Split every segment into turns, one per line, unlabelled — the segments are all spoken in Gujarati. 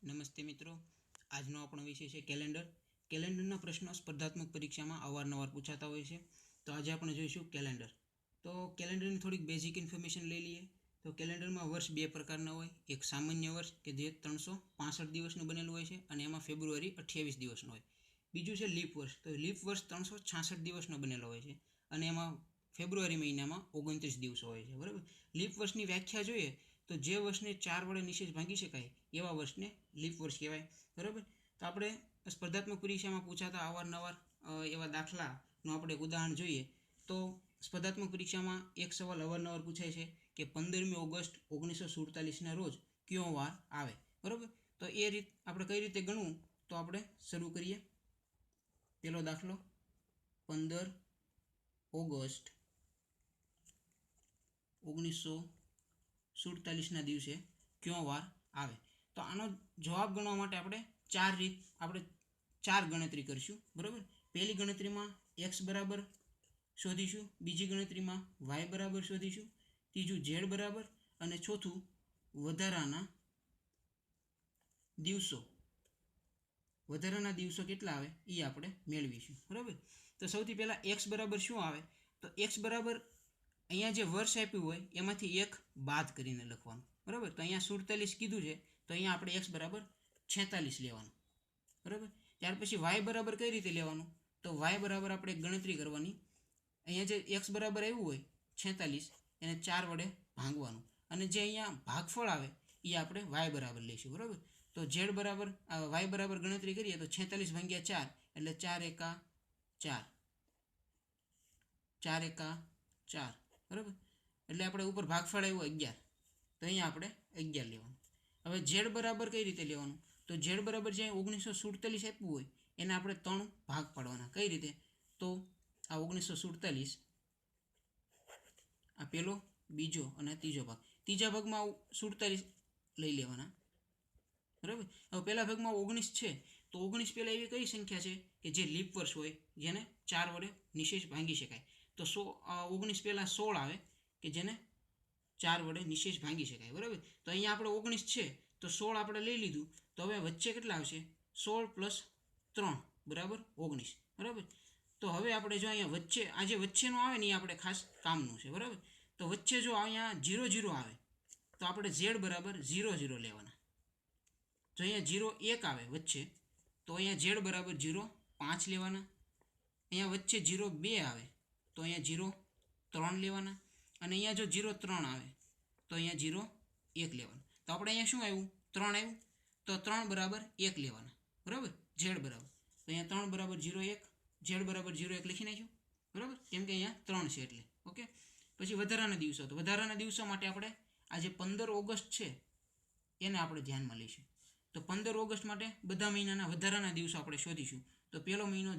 નમસ્તે મિત્રો, આજનો આપણો વિષય છે કેલેન્ડર. કેલેન્ડરના પ્રશ્નો સ્પર્ધાત્મક પરીક્ષામાં અવારનવાર પૂછાતા હોય છે. તો આજે આપણે જોઈશું કેલેન્ડર. તો કેલેન્ડરની થોડીક બેઝિક ઇન્ફોર્મેશન લઈ લઈએ. તો કેલેન્ડરમાં વર્ષ બે પ્રકારના હોય. એક સામાન્ય વર્ષ કે જે 365 દિવસનું બનેલું હોય છે અને એમાં ફેબ્રુઆરી 28 દિવસનો હોય. બીજું છે લીપ વર્ષ. તો લીપ વર્ષ 366 દિવસનો બનેલો હોય છે અને એમાં ફેબ્રુઆરી મહિનામાં 29 દિવસો હોય છે. બરાબર. લીપ વર્ષની વ્યાખ્યા જોઈએ તો જે વર્ષને 4 વડે નિશેષ ભાંગી શકાય એવા વર્ષને લીપ વર્ષ કહેવાય. બરાબર. તો આપણે સ્પર્ધાત્મક પરીક્ષામાં પૂછાતા અવારનવાર એવા દાખલાનું આપણે એક ઉદાહરણ જોઈએ તો સ્પર્ધાત્મક પરીક્ષામાં એક સવાલ અવારનવાર પૂછાય છે કે 15મી ઓગસ્ટ 1947ના રોજ કયો વાર આવે. બરાબર. તો એ રીત આપણે કઈ રીતે ગણવું તો આપણે શરૂ કરીએ. પહેલો દાખલો 15 ઓગસ્ટ 1947ના દિવસે કયો વાર આવે. તો આનો જવાબ ગણવા માટે આપણે ચાર ગણતરી કરીશું. બરાબર. પહેલી ગણતરીમાં એક્સ બરાબર શોધીશું, બીજી ગણતરીમાં વાય બરાબર શોધીશું, ત્રીજું ઝેડ બરાબર અને ચોથું વધારાના દિવસો કેટલા આવે એ આપણે મેળવીશું. બરાબર. તો સૌથી પહેલાં એક્સ બરાબર શું આવે તો એક્સ બરાબર અહીંયા જે વર્ષ આપ્યું હોય એમાંથી એક બાદ કરીને લખવાનું. બરાબર. તો અહીંયા 47 કીધું છે તો અહીંયા આપણે એક્સ બરાબર 46 લેવાનું. બરાબર. ત્યાર પછી વાય બરાબર કઈ રીતે લેવાનું તો વાય બરાબર આપણે ગણતરી કરવાની. અહીંયા જે એક્સ બરાબર આવ્યું હોય 46 એને 4 વડે ભાંગવાનું અને જે અહીંયા ભાગફળ આવે એ આપણે વાય બરાબર લઈશું. બરાબર. તો ઝેડ બરાબર વાય બરાબર ગણતરી કરીએ તો 46 ભાગ્યા 4 એટલે 4 એકા 4, 4 એકા 4. બરાબર. એટલે આપણે ઉપર ભાગફળ આવ્યું 11 તો અહીંયા આપણે 11 લેવાનું. હવે ઝેડ બરાબર કઈ રીતે લેવાનું તો ઝેડ બરાબર જે 1947 આપ્યું હોય એને આપણે 3 ભાગ પાડવાના. કઈ રીતે તો આ 1947 આ પહેલો, બીજો અને ત્રીજો ભાગ. ત્રીજા ભાગમાં 47 લઈ લેવાના. બરાબર. હવે પહેલા ભાગમાં 19 છે તો 19 પહેલાં એવી કઈ સંખ્યા છે કે જે લીપ વર્ષ હોય જેને 4 વડે નિશેષ ભાંગી શકાય. તો 19 પહેલાં 16 આવે કે જેને 4 વડે નિશેષ ભાંગી શકાય. બરાબર. તો અહીંયા આપણે 19 છે તો 16 આપણે લઈ લીધું તો હવે વચ્ચે કેટલા આવશે 16 + 3 બરાબર 19. બરાબર. તો હવે આપણે જો અહીંયા વચ્ચે આ જે વચ્ચેનું આવે ને એ આપણે ખાસ કામનું છે. બરાબર. તો વચ્ચે જો અહીંયા 0 0 આવે તો આપણે ઝેડ બરાબર 0 0 લેવાના. જો અહીંયા 0 1 આવે વચ્ચે તો અહીંયા ઝેડ બરાબર 0 5 લેવાના. અહીંયા વચ્ચે 0 2 આવે તો અહીંયા 0 3 લેવાના અને અહીંયા જો 0 3 આવે તો અહીંયા 0 1 લેવાના. તો આપણે અહીંયા શું આવ્યું 3 આવ્યું તો 3 બરાબર 1 લેવાના. બરાબર. ઝેડ બરાબર તો અહીંયા 3 બરાબર 0 1 ઝેડ બરાબર 0 1 લખી નાખ્યું. બરાબર. કેમ કે અહીંયા 3 છે એટલે. ઓકે. પછી વધારાના દિવસો. તો વધારાના દિવસો માટે આપણે આ જે 15 ઓગસ્ટ છે એને આપણે ધ્યાનમાં લઈશું. તો 15 ઓગસ્ટ માટે બધા મહિનાના વધારાના દિવસો આપણે શોધીશું. તો પહેલો મહિનો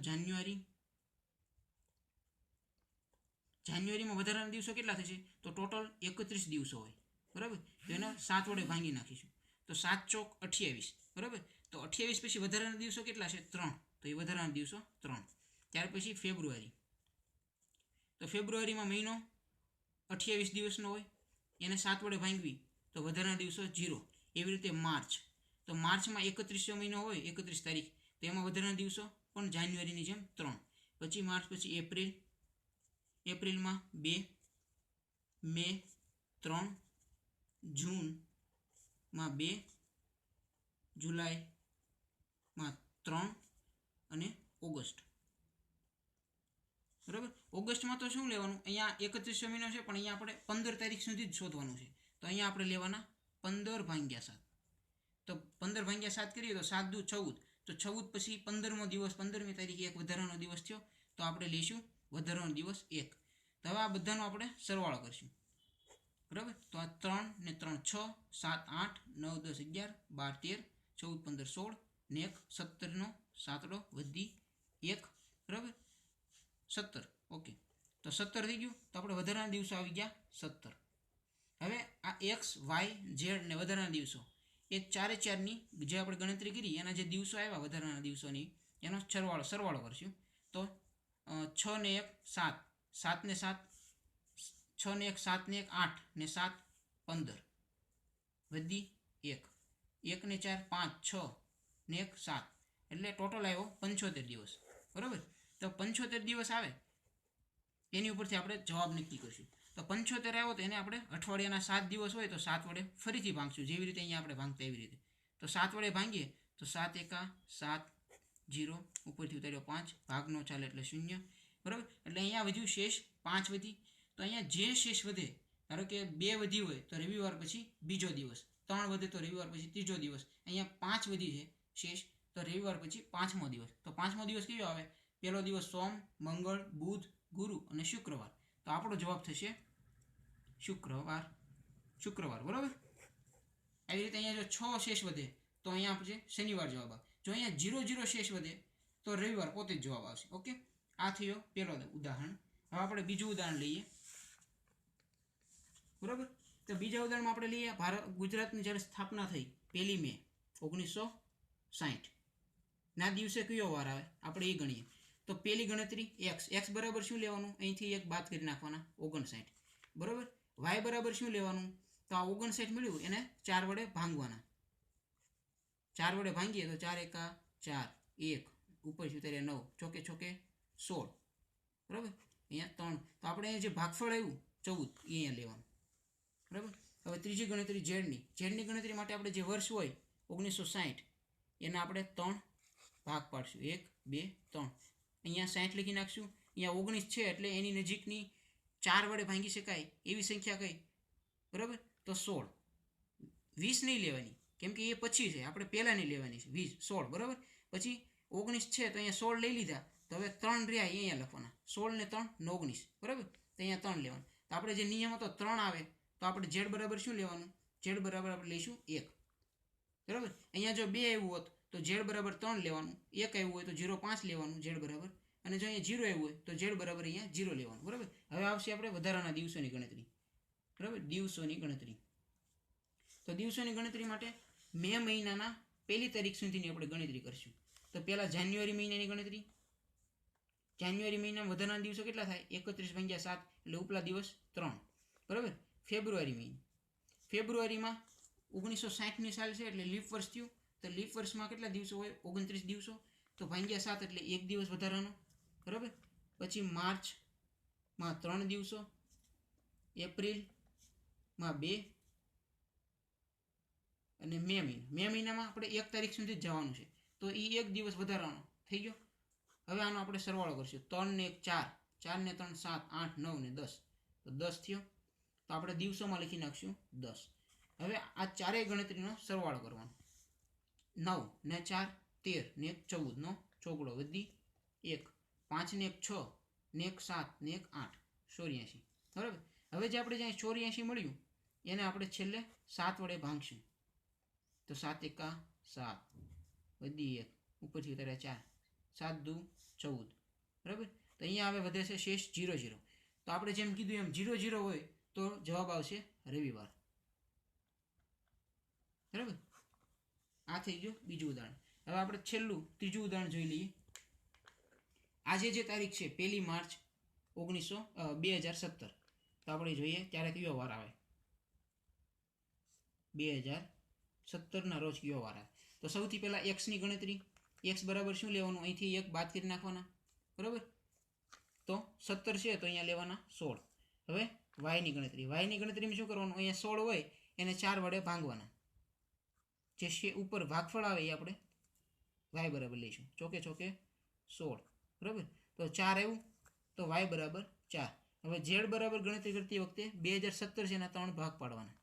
જાન્યુઆરીમાં વધારાના દિવસો કેટલા થશે તો ટોટલ 31 દિવસો હોય. બરાબર. તો એને 7 વડે ભાંગી નાખીશું તો 7 ચોક 28. બરાબર. તો 28 પછી વધારાના દિવસો કેટલા છે 3 તો એ વધારાના દિવસો 3. ત્યાર પછી ફેબ્રુઆરી. તો ફેબ્રુઆરીમાં મહિનો 28 દિવસનો હોય એને 7 વડે ભાંગવી તો વધારાના દિવસો 0. એવી રીતે માર્ચ. તો માર્ચમાં 31 મહિનો હોય 31 તારીખ તો એમાં વધારાના દિવસો પણ જાન્યુઆરીની જેમ 3. પછી માર્ચ પછી એપ્રિલમાં 2, મે 3, જૂનમાં 2, જુલાઈમાં 3 અને ઓગસ્ટ. બરાબર. ઓગસ્ટમાં તો શું લેવાનું અહીંયા 31 મહિનો છે પણ અહીંયા આપણે 15 તારીખ સુધી જ શોધવાનું છે. તો અહીંયા આપણે લેવાના 15 ભાગ્યા 7. તો 15 ભાગ્યા 7 કરીએ તો 7 દુ 14. તો 14 પછી 15મો દિવસ 15મી તારીખે એક વધારાનો દિવસ થયો તો આપણે લઈશું વધારાનો દિવસ 1. તો હવે આ બધાનો આપણે સરવાળો કરીશું. બરાબર. તો આ 3 ને 3 6, 7 8, 9 10 11, 12 13, 14 15 16 ને 1 17નો સાતડો વધી 1. બરાબર. 17. ઓકે. તો 17 થઈ ગયું તો આપણે વધારાના દિવસો આવી ગયા 17. હવે આ એક્સ વાય ઝેડ ને વધારાના દિવસો એ ચારે ચારની જે આપણે ગણતરી કરી એના જે દિવસો આવ્યા વધારાના દિવસોની એનો સરવાળો કરશું. તો 6 ને 1 7, 7 ને 7 6 ને 1 7 ને 1 8 ને 7 15 વધી 1. 1 ને 4 5 6 ને 1 7 એટલે ટોટલ આવ્યો 75 દિવસ. બરાબર. તો 75 દિવસ આવે એની ઉપરથી આપણે જવાબ નક્કી કરીશું. તો 75 આવ્યો તો એને આપણે અઠવાડિયાના 7 દિવસ હોય તો 7 વડે ફરીથી ભાંગશું, જેવી રીતે અહીંયા આપણે ભાંગતા એવી રીતે. તો 7 વડે ભાંગીએ તો 7 એકા 7, 0 ઉપરથી ઉતાર્યો 5, ભાગ ન ચાલે એટલે 0. બરાબર. એટલે અહીંયા વધ્યું શેષ 5 વધી. તો અહીંયા જે શેષ વધે, ધારો કે 2 વધી હોય તો રવિવાર પછી બીજો દિવસ, 3 વધે તો રવિવાર પછી ત્રીજો દિવસ, અહીંયા 5 વધી છે શેષ તો રવિવાર પછી 5મો દિવસ. તો 5મો દિવસ કયો આવે? પહેલો દિવસ સોમ, મંગળ, બુધ, ગુરુ અને શુક્રવાર. તો આપણો જવાબ થશે શુક્રવાર. બરાબર. આવી રીતે અહીંયા જો 6 શેષ વધે તો અહીંયા પછી શનિવાર જવાબ આવે. જો અહીંયા 0 શેષ વધે તો રવિવાર પોતે જ જવાબ આવશે. ઓકે, આ થયો પહેલો ઉદાહરણ. હવે આપણે બીજું ઉદાહરણ લઈએ. બરાબર. તો બીજા ઉદાહરણમાં આપણે લઈએ ગુજરાતની જ્યારે સ્થાપના થઈ 1 મે 1960 ના દિવસે કયો વાર આવે આપણે એ ગણીએ. તો પહેલી ગણતરી x બરાબર શું લેવાનું? અહીંથી 1 બાદ કરી નાખવાના, 59. બરાબર. y બરાબર શું લેવાનું? તો આ 59 મળ્યું એને 4 વડે ભાંગવાના. 4 વડે ભાંગીએ તો 4 એકા 4, 1 ઉપર ઉતારે 9, ચોકે 16. બરાબર. અહીંયા 3. તો આપણે જે ભાગફળ આવ્યું 14 એ અહીંયા લેવાનું. બરાબર. હવે ત્રીજી ગણતરી ઝેડની ગણતરી માટે આપણે જે વર્ષ હોય 1960 એના આપણે 3 ભાગ પાડશું, 1 2 3. અહીંયા 60 લખી નાખશું. અહીંયા 19 છે એટલે એની નજીકની 4 વડે ભાંગી શકાય એવી સંખ્યા કઈ? બરાબર. તો 16. 20 નહીં લેવાની, કેમ કે એ પછી છે, આપણે પહેલાંની લેવાની છે 20 16. બરાબર. પછી 19 છે તો અહીંયા 16 લઈ લીધા, તો હવે 3 રહ્યા અહીંયા લખવાના, 16 ને 3 19. બરાબર. તો અહીંયા 3 લેવાના. તો આપણે જે નિયમ હતો 3 આવે તો આપણે ઝેડ બરાબર શું લેવાનું? ઝેડ બરાબર આપણે લઈશું 1. બરાબર. અહીંયા જો 2 આવ્યું હોત તો ઝેડ બરાબર 3 લેવાનું, 1 આવ્યું હોય તો 0.5 લેવાનું ઝેડ બરાબર, અને જો અહીંયા 0 આવ્યું હોય તો ઝેડ બરાબર અહીંયા 0 લેવાનું. બરાબર. હવે આવશે આપણે વધારાના દિવસોની ગણતરી. બરાબર. દિવસોની ગણતરી. તો દિવસોની ગણતરી માટે મે મહિનાના 1લી તારીખ સુધીની આપણે ગણતરી કરીશું. તો પહેલાં જાન્યુઆરી મહિનાની ગણતરી. જાન્યુઆરી મહિનામાં વધારાના દિવસો કેટલા થાય? 31 × 7 એટલે ઉપલા દિવસ 3. બરાબર. ફેબ્રુઆરી મહિનો. ફેબ્રુઆરીમાં 1960ની સાલ છે એટલે લીપ વર્ષ થયું. તો લીપ વર્ષમાં કેટલા દિવસો હોય? 29 દિવસો. તો ભાગ્યા 7 એટલે 1 દિવસ વધારાનો. બરાબર. પછી માર્ચમાં 3 દિવસો, એપ્રિલમાં 2 અને મે મહિનામાં આપણે 1 તારીખ સુધી જ જવાનું છે તો એ 1 દિવસ વધારાનો થઈ ગયો. હવે આનો આપણે સરવાળો કરીશું. 3 ને 1 4, 4 ને 3 7, 8 9 ને 10, તો 10 થયો. તો આપણે દિવસોમાં લખી નાખશું 10. હવે આ ચારેય ગણતરીનો સરવાળો કરવાનો. 9 ને 4 13 ને 1 14 નો ચોગડો વધી 1, 5 ને 1 6 ને 1 7 ને 1 8, 84. બરાબર. હવે જે આપણે જ્યાં 84 મળ્યું એને આપણે છેલ્લે 7 વડે ભાંગશું. તો 7 એકા 7 વધી 1 ઉપરથી ઉતાર્યા 4, 7 દુ 14. બરાબર. તો અહીંયા હવે વધે છે શેષ 0 તો આપણે જેમ કીધું એમ 0 હોય તો જવાબ આવશે રવિવાર. બરાબર. આ થઈ ગયું બીજું ઉદાહરણ. હવે આપણે છેલ્લું ત્રીજું ઉદાહરણ જોઈ લઈએ. આજે જે તારીખ છે 1 માર્ચ 2017. તો આપણે જોઈએ ત્યારે કયો વાર આવે? 2017ના રોજ કયો વાર આવે? તો સૌથી પહેલાં એક્સની ગણતરી. એક્સ બરાબર શું લેવાનું? અહીંથી 1 બાદ કરી નાખવાના. બરાબર. તો 17 છે તો અહીંયા લેવાના 16. હવે વાયની ગણતરી. વાયની ગણતરીમાં શું કરવાનું? અહીંયા 16 હોય એને 4 વડે ભાંગવાના. જે ઉપર ભાગફળ આવે એ આપણે વાય બરાબર લઈશું, ચોકે 16. બરાબર. તો 4 આવ્યું તો વાય બરાબર 4. હવે ઝેડ બરાબર ગણતરી કરતી વખતે 2017 છે એના 3 ભાગ પાડવાના,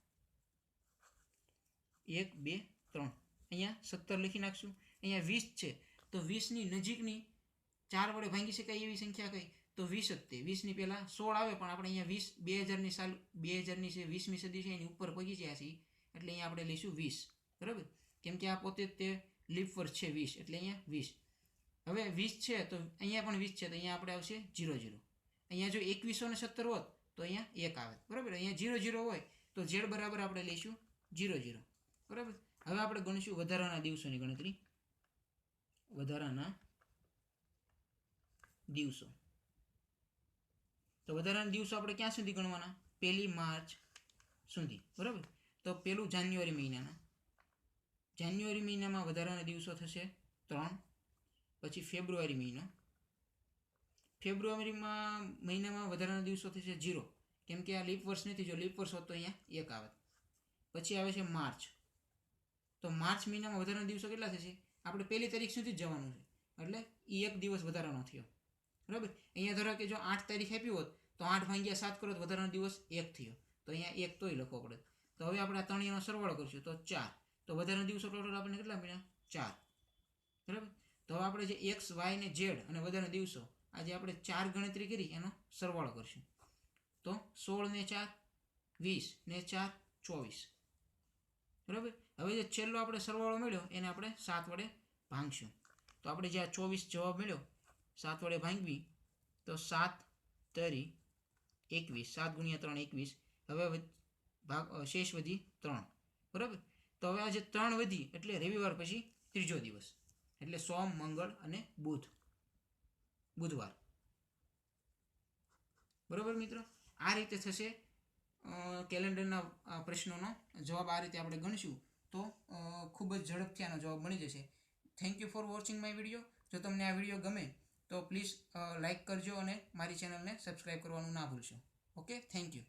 1 2 3. અહીંયા 17 લખી નાખશું. અહીંયા 20 છે તો 20ની નજીકની 4 વડે ભાંગી શકાય એવી સંખ્યા કઈ? તો 20 જ. તે 20ની પહેલાં 16 આવે પણ આપણે અહીંયા 20,000ની સાલ 2000ની છે 20મી સદી છે એની ઉપર પગી ગયા છીએ એટલે અહીંયા આપણે લઈશું 20. બરાબર. કેમ કે આ પોતે તે લીપ વર્ષ છે 20 એટલે અહીંયા 20. હવે 20 છે તો અહીંયા પણ 20 છે તો અહીંયા આપણે આવશે 0. અહીંયા જો 2117 હોત તો અહીંયા 1 આવે. બરાબર. અહીંયા 0 હોય તો ઝેડ બરાબર આપણે લઈશું 0. બરાબર. હવે આપણે ગણીશું વધારાના દિવસોની ગણતરી. વધારાના દિવસો. તો વધારાના દિવસો આપણે ક્યાં સુધી ગણવાના? 1 માર્ચ સુધી. બરાબર. તો પહેલું જાન્યુઆરી મહિનાના જાન્યુઆરી મહિનામાં વધારાના દિવસો થશે 3. પછી ફેબ્રુઆરી મહિનામાં વધારાના દિવસો થશે 0, કેમ કે આ લીપ વર્ષ નથી. જો લીપ વર્ષ હોત તો અહીંયા 1 આવે. પછી આવે છે માર્ચ. તો માર્ચ મહિનામાં વધારાના દિવસો કેટલા થશે? આપણે 1 તારીખ સુધી જ જવાનું છે, એટલે એ 1 દિવસ વધારાનો થયો. બરાબર. અહીંયા ધરો કે જો 8 તારીખ આપી હોત તો 8 ભાગ્યા 7 કરો તો વધારાનો દિવસ 1 થયો. તો અહીંયા 1 તોય લખવો પડે. તો હવે આપણે આ ત્રણેયનો સરવાળો કરશું તો 4. તો વધારાના દિવસો ટોટલ આપણને કેટલા મળ્યા? 4. બરાબર. તો હવે આપણે જે એક્સ, વાય ને ઝેડ અને વધારાના દિવસો આજે આપણે 4 ગણતરી કરી એનો સરવાળો કરશું. તો 16 ને 4 20 ને 4 24. બરાબર. હવે જે છેલ્લો આપણે સરવાળો મળ્યો એને આપણે 7 વડે ભાંગશું. તો આપણે જે આ 24 જવાબ મળ્યો 7 વડે ભાંગવી તો 7 તરી 21. 7 ગુણ્યા 3 21. હવે શેષ વધી 3. બરાબર. તો હવે આ જે 3 વધી એટલે રવિવાર પછી ત્રીજો દિવસ, એટલે સોમ, મંગળ અને બુધવાર. બરાબર મિત્રો. આ રીતે થશે કેલેન્ડરના પ્રશ્નોનો જવાબ. આ રીતે આપણે ગણશું તો ખૂબ જ ઝડપથી આનો જવાબ મળી જશે. Thank you for watching my video. જો તમને આ વિડીયો ગમે તો પ્લીઝ લાઇક કરજો અને મારી ચેનલને સબસ્ક્રાઈબ કરવાનું ના ભૂલશો. Okay, thank you.